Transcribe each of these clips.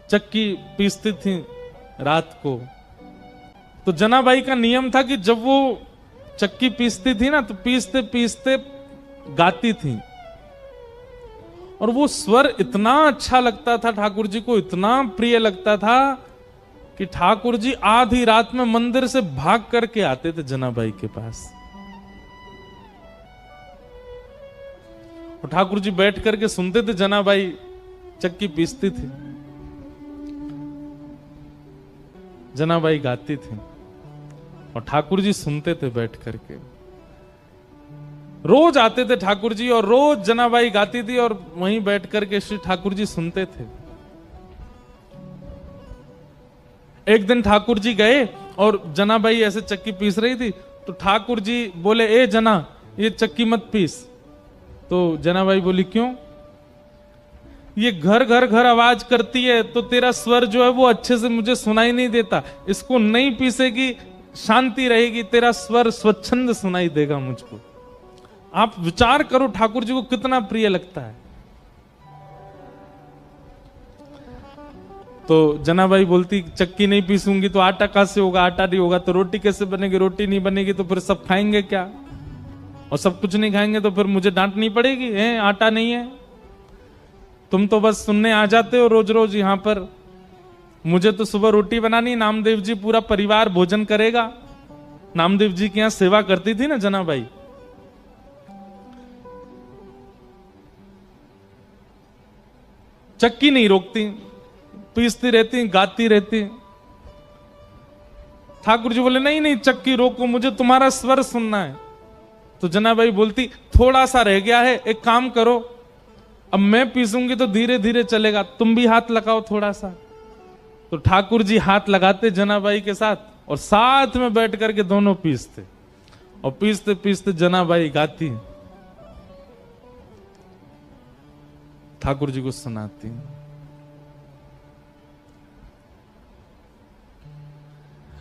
चक्की पीसती थी रात को। तो जनाबाई का नियम था कि जब वो चक्की पीसती थी ना, तो पीसते पीसते गाती थी, और वो स्वर इतना अच्छा लगता था ठाकुर जी को, इतना प्रिय लगता था कि ठाकुर जी आधी रात में मंदिर से भाग करके आते थे जनाबाई के पास। और ठाकुर जी बैठ करके सुनते थे, जनाबाई चक्की पीसती थी, जनाबाई गाती थी, और ठाकुर जी सुनते थे बैठ करके। रोज आते थे ठाकुर जी, और रोज जनाबाई गाती थी, और वहीं बैठ करके श्री ठाकुर जी सुनते थे। एक दिन ठाकुर जी गए और जनाबाई ऐसे चक्की पीस रही थी, तो ठाकुर जी बोले, ए जना, ये चक्की मत पीस। तो जनाबाई बोली, क्यों? ये घर घर घर आवाज करती है, तो तेरा स्वर जो है वो अच्छे से मुझे सुनाई नहीं देता, इसको नहीं पीसेगी, शांति रहेगी, तेरा स्वर स्वच्छंद सुनाई देगा मुझको। आप विचार करो ठाकुर जी को कितना प्रिय लगता है। तो जनाबाई बोलती, चक्की नहीं पीसूंगी तो आटा कहां से होगा, आटा नहीं होगा तो रोटी कैसे बनेगी, रोटी नहीं बनेगी तो फिर सब खाएंगे क्या, और सब कुछ नहीं खाएंगे तो फिर मुझे डांटनी पड़ेगी, है आटा नहीं है। तुम तो बस सुनने आ जाते हो रोज रोज यहां पर, मुझे तो सुबह रोटी बनानी, नामदेव जी पूरा परिवार भोजन करेगा। नामदेव जी के यहां सेवा करती थी ना जनाबाई। चक्की नहीं रोकती, पीसती रहती, गाती रहती। ठाकुर जी बोले, नहीं नहीं चक्की रोको, मुझे तुम्हारा स्वर सुनना है। तो जनाबाई बोलती, थोड़ा सा रह गया है, एक काम करो, अब मैं पीसूंगी तो धीरे धीरे चलेगा, तुम भी हाथ लगाओ थोड़ा सा। तो ठाकुर जी हाथ लगाते जनाबाई के साथ, और साथ में बैठ करके दोनों पीसते, और पीसते पीसते जनाबाई गाती, ठाकुर जी को सुनाती।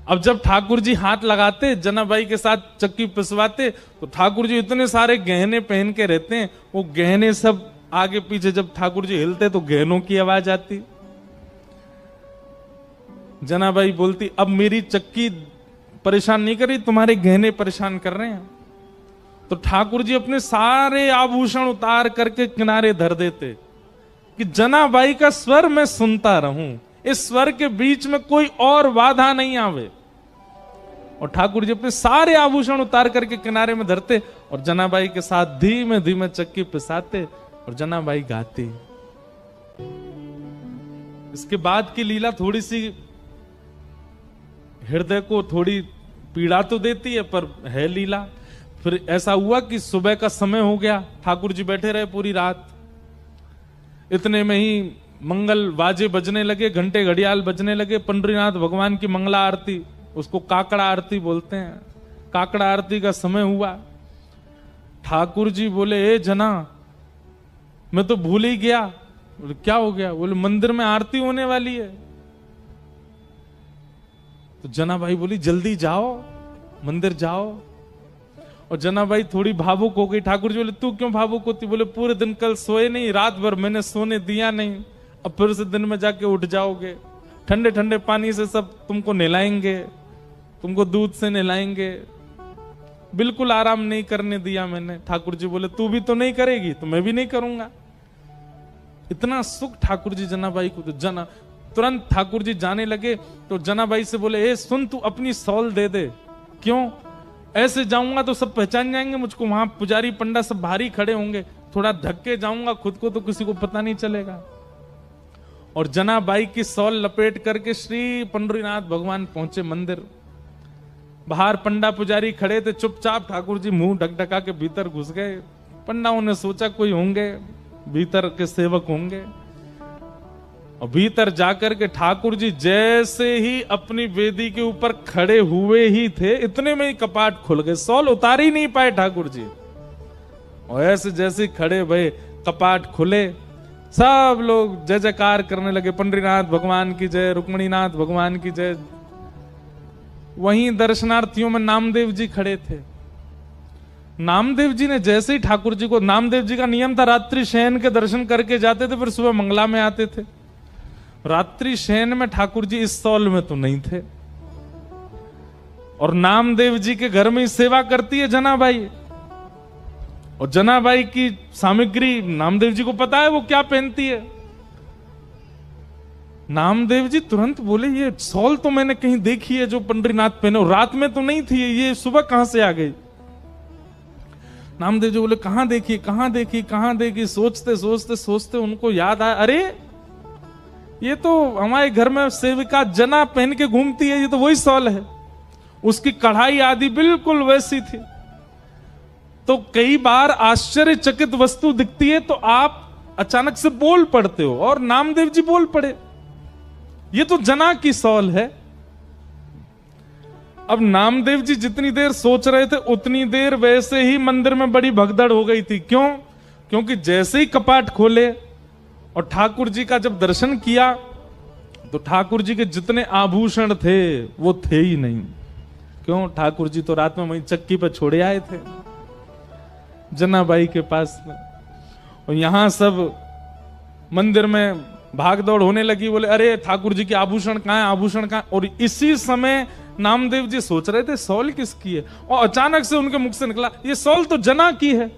अब जब ठाकुर जी हाथ लगाते जनाबाई के साथ चक्की पिसवाते, तो ठाकुर जी इतने सारे गहने पहन के रहते हैं, वो गहने सब आगे पीछे जब ठाकुर जी हिलते तो गहनों की आवाज आती। जनाबाई बोलती, अब मेरी चक्की परेशान नहीं कर रही, तुम्हारे गहने परेशान कर रहे हैं। तो ठाकुर जी अपने सारे आभूषण उतार करके किनारे धर देते कि जनाबाई का स्वर मैं सुनता रहूं, इस स्वर के बीच में कोई और बाधा नहीं आवे। और ठाकुर जी अपने सारे आभूषण उतार करके किनारे में धरते, और जनाबाई के साथ धीमे धीमे चक्की पिसाते, और जनाबाई गाती। इसके बाद की लीला थोड़ी सी हृदय को थोड़ी पीड़ा तो देती है, पर है लीला। फिर ऐसा हुआ कि सुबह का समय हो गया, ठाकुर जी बैठे रहे पूरी रात। इतने में ही मंगल बाजे बजने लगे, घंटे घड़ियाल बजने लगे। पंडरीनाथ भगवान की मंगला आरती, उसको काकड़ा आरती बोलते हैं, काकड़ा आरती का समय हुआ। ठाकुर जी बोले, ए जना, मैं तो भूल ही गया। बोले, क्या हो गया? बोले, मंदिर में आरती होने वाली है। तो जनाबाई बोली, जल्दी जाओ, मंदिर जाओ। और जनाबाई थोड़ी भावुक हो गई। ठाकुर जी बोले, तू क्यों भावुक होती? बोले, पूरे दिन कल सोए नहीं, रात भर मैंने सोने दिया नहीं, अब फिर से दिन में जाके उठ जाओगे, ठंडे ठंडे पानी से सब तुमको नहलाएंगे, तुमको दूध से नहलाएंगे, बिल्कुल आराम नहीं करने दिया मैंने। ठाकुर जी बोले, तू भी तो नहीं करेगी तो मैं भी नहीं करूंगा। इतना सुख ठाकुर जी जनाबाई को। तो तुरंत ठाकुर जी जाने लगे, तो जनाबाई से बोले, ए सुन, तू अपनी सॉल दे दे। क्यों? ऐसे जाऊंगा तो सब पहचान जाएंगे मुझको, वहां पुजारी पंडा सब भारी खड़े होंगे, थोड़ा धक्के जाऊंगा खुद को तो किसी को पता नहीं चलेगा। और जनाबाई की सॉल लपेट करके श्री पंडरीनाथ भगवान पहुंचे मंदिर। बाहर पंडा पुजारी खड़े थे चुपचाप, ठाकुर जी मुंह ढकढका के भीतर घुस गए। पंडाओं ने सोचा कोई होंगे, भीतर के सेवक होंगे। और भीतर जाकर के ठाकुर जी जैसे ही अपनी वेदी के ऊपर खड़े हुए ही थे, इतने में ही कपाट खुल गए, सॉल उतार ही नहीं पाए ठाकुर जी। और ऐसे जैसे खड़े भये, कपाट खुले, सब लोग जय जयकार करने लगे, पंडरीनाथ भगवान की जय, रुक्मणीनाथ भगवान की जय। वहीं दर्शनार्थियों में नामदेव जी खड़े थे। नामदेव जी ने जैसे ही ठाकुर जी को, नामदेव जी का नियम था रात्रि शयन के दर्शन करके जाते थे, फिर सुबह मंगला में आते थे। रात्रि शयन में ठाकुर जी इस सौल में तो नहीं थे, और नामदेव जी के घर में ही सेवा करती है जनाबाई। और जनाबाई की सामग्री नामदेव जी को पता है वो क्या पहनती है। नामदेव जी तुरंत बोले ये सॉल तो मैंने कहीं देखी है जो पंडरीनाथ पहने, रात में तो नहीं थी, ये सुबह कहां से आ गई। नामदेव जी बोले कहां देखी कहां देखी कहां देखी, सोचते सोचते सोचते उनको याद आया, अरे ये तो हमारे घर में सेविका जना पहन के घूमती है, ये तो वही सॉल है। उसकी कढ़ाई आदि बिल्कुल वैसी थी। तो कई बार आश्चर्यचकित वस्तु दिखती है तो आप अचानक से बोल पड़ते हो, और नामदेव जी बोल पड़े, ये तो जना की सॉल है। अब नामदेव जी जितनी देर सोच रहे थे उतनी देर वैसे ही मंदिर में बड़ी भगदड़ हो गई थी। क्यों? क्योंकि जैसे ही कपाट खोले और ठाकुर जी का जब दर्शन किया तो ठाकुर जी के जितने आभूषण थे वो थे ही नहीं। क्यों? ठाकुर जी तो रात में वहीं चक्की पर छोड़े आए थे जनाबाई के पास में। और यहां सब मंदिर में भाग दौड़ होने लगी, बोले अरे ठाकुर जी के आभूषण कहां है, आभूषण कहां। और इसी समय नामदेव जी सोच रहे थे सॉल किसकी है, और अचानक से उनके मुख से निकला ये सॉल तो जना की है।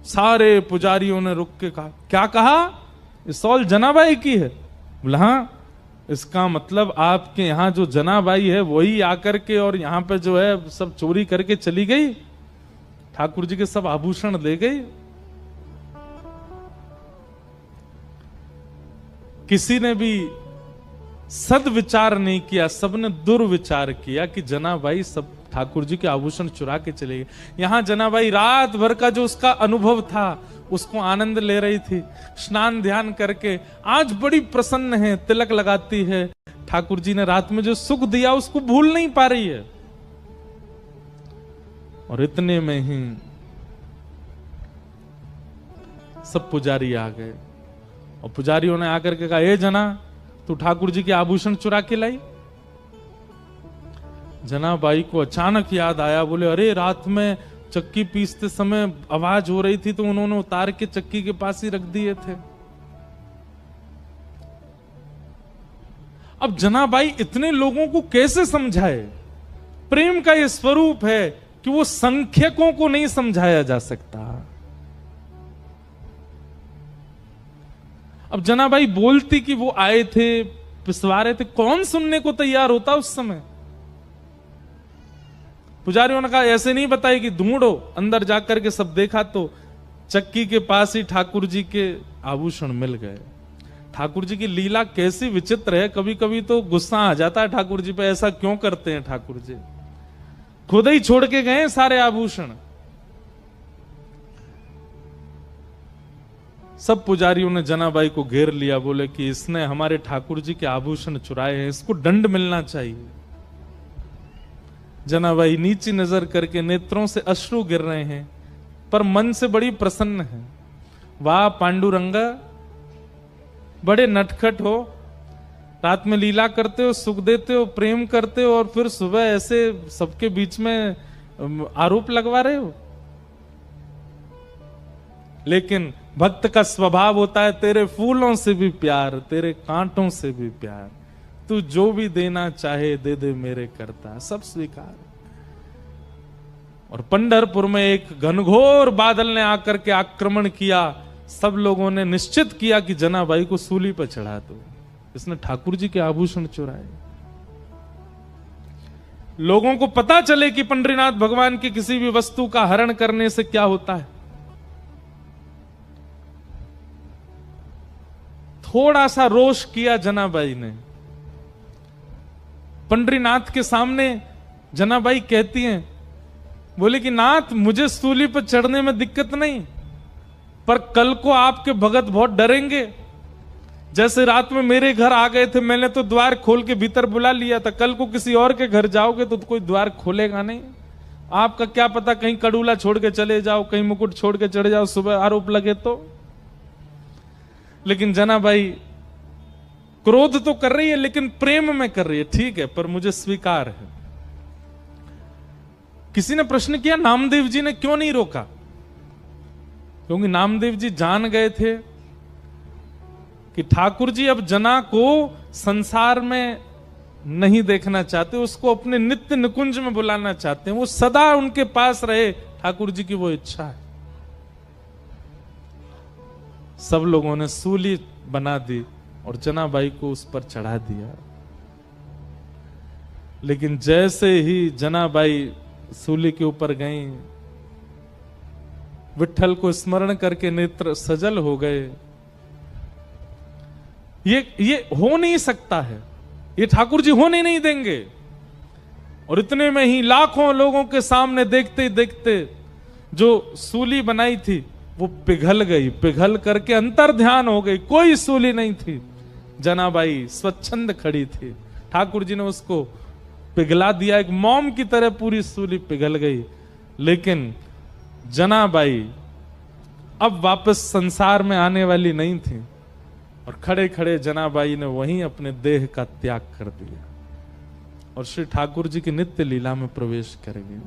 सारे पुजारियों ने रुक के कहा, क्या कहा? ये सॉल जनाबाई की है? बोला हाँ। इसका मतलब आपके यहां जो जनाबाई है वही आकर के और यहां पे जो है सब चोरी करके चली गई, ठाकुर जी के सब आभूषण ले गई। किसी ने भी सदविचार नहीं किया, सबने दुर्विचार किया कि जनाबाई सब ठाकुर जी के आभूषण चुरा के चले गए। यहां जनाबाई रात भर का जो उसका अनुभव था उसको आनंद ले रही थी, स्नान ध्यान करके आज बड़ी प्रसन्न है, तिलक लगाती है। ठाकुर जी ने रात में जो सुख दिया उसको भूल नहीं पा रही है। और इतने में ही सब पुजारी आ गए, और पुजारियों ने आकर के कहा, ए जना तू ठाकुर जी के आभूषण चुरा के लाई। जनाबाई को अचानक याद आया, बोले अरे रात में चक्की पीसते समय आवाज हो रही थी तो उन्होंने उतार के चक्की के पास ही रख दिए थे। अब जनाबाई इतने लोगों को कैसे समझाए? प्रेम का यह स्वरूप है कि वो संख्यकों को नहीं समझाया जा सकता। अब जनाबाई बोलती कि वो आए थे, पिसवा रहे थे, कौन सुनने को तैयार होता उस समय? पुजारियों ने कहा ऐसे नहीं बताई कि ढूंढो। अंदर जाकर के सब देखा तो चक्की के पास ही ठाकुर जी के आभूषण मिल गए। ठाकुर जी की लीला कैसी विचित्र है, कभी कभी तो गुस्सा आ जाता है ठाकुर जी पे, ऐसा क्यों करते हैं ठाकुर जी? खुद ही छोड़ के गए सारे आभूषण। सब पुजारियों ने जनाबाई को घेर लिया, बोले कि इसने हमारे ठाकुर जी के आभूषण चुराए हैं, इसको दंड मिलना चाहिए। जनाबाई नीची नजर करके नेत्रों से अश्रु गिर रहे हैं पर मन से बड़ी प्रसन्न है। वाह पांडुरंगा, बड़े नटखट हो, रात में लीला करते हो, सुख देते हो, प्रेम करते हो, और फिर सुबह ऐसे सबके बीच में आरोप लगवा रहे हो। लेकिन भक्त का स्वभाव होता है तेरे फूलों से भी प्यार, तेरे कांटों से भी प्यार, तू जो भी देना चाहे दे दे मेरे करता, सब स्वीकार। और पंढरपुर में एक घनघोर बादल ने आकर के आक्रमण किया। सब लोगों ने निश्चित किया कि जनाबाई को सूली पर चढ़ा दो, इसने ठाकुर जी के आभूषण चुराए। लोगों को पता चले कि पंडरीनाथ भगवान की किसी भी वस्तु का हरण करने से क्या होता है। थोड़ा सा रोष किया जनाबाई ने। पंडरीनाथ के सामने जनाबाई कहती हैं, बोले कि नाथ मुझे सूली पर चढ़ने में दिक्कत नहीं, पर कल को आपके भगत बहुत डरेंगे। जैसे रात में मेरे घर आ गए थे, मैंने तो द्वार खोल के भीतर बुला लिया था, कल को किसी और के घर जाओगे तो कोई द्वार खोलेगा नहीं। आपका क्या पता कहीं कड़ूला छोड़ के चले जाओ, कहीं मुकुट छोड़ के चले जाओ, सुबह आरोप लगे तो। लेकिन जनाबाई क्रोध तो कर रही है लेकिन प्रेम में कर रही है, ठीक है, पर मुझे स्वीकार है। किसी ने प्रश्न किया नामदेव जी ने क्यों नहीं रोका? क्योंकि नामदेव जी जान गए थे कि ठाकुर जी अब जना को संसार में नहीं देखना चाहते, उसको अपने नित्य निकुंज में बुलाना चाहते हैं, वो सदा उनके पास रहे, ठाकुर जी की वो इच्छा है। सब लोगों ने सूली बना दी और जनाबाई को उस पर चढ़ा दिया। लेकिन जैसे ही जनाबाई सूली के ऊपर गई, विठल को स्मरण करके नेत्र सजल हो गए। ये हो नहीं सकता है, ये ठाकुर जी होने नहीं देंगे। और इतने में ही लाखों लोगों के सामने देखते देखते जो सूली बनाई थी वो पिघल गई, पिघल करके अंतर ध्यान हो गई, कोई सूली नहीं थी। जनाबाई स्वच्छंद खड़ी थी, ठाकुर जी ने उसको पिघला दिया, एक मोम की तरह पूरी सूली पिघल गई। लेकिन जनाबाई अब वापस संसार में आने वाली नहीं थी और खड़े खड़े जनाबाई ने वहीं अपने देह का त्याग कर दिया और श्री ठाकुर जी की नित्य लीला में प्रवेश कर गई।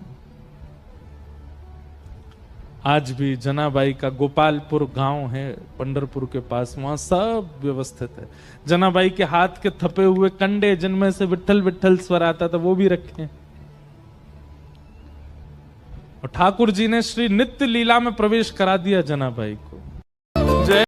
आज भी जनाबाई का गोपालपुर गांव है पंढरपुर के पास, वहां सब व्यवस्थित है। जनाबाई के हाथ के थपे हुए कंडे जिनमें से विठल विठल स्वर आता था वो भी रखे हैं। और ठाकुर जी ने श्री नित्य लीला में प्रवेश करा दिया जनाबाई को।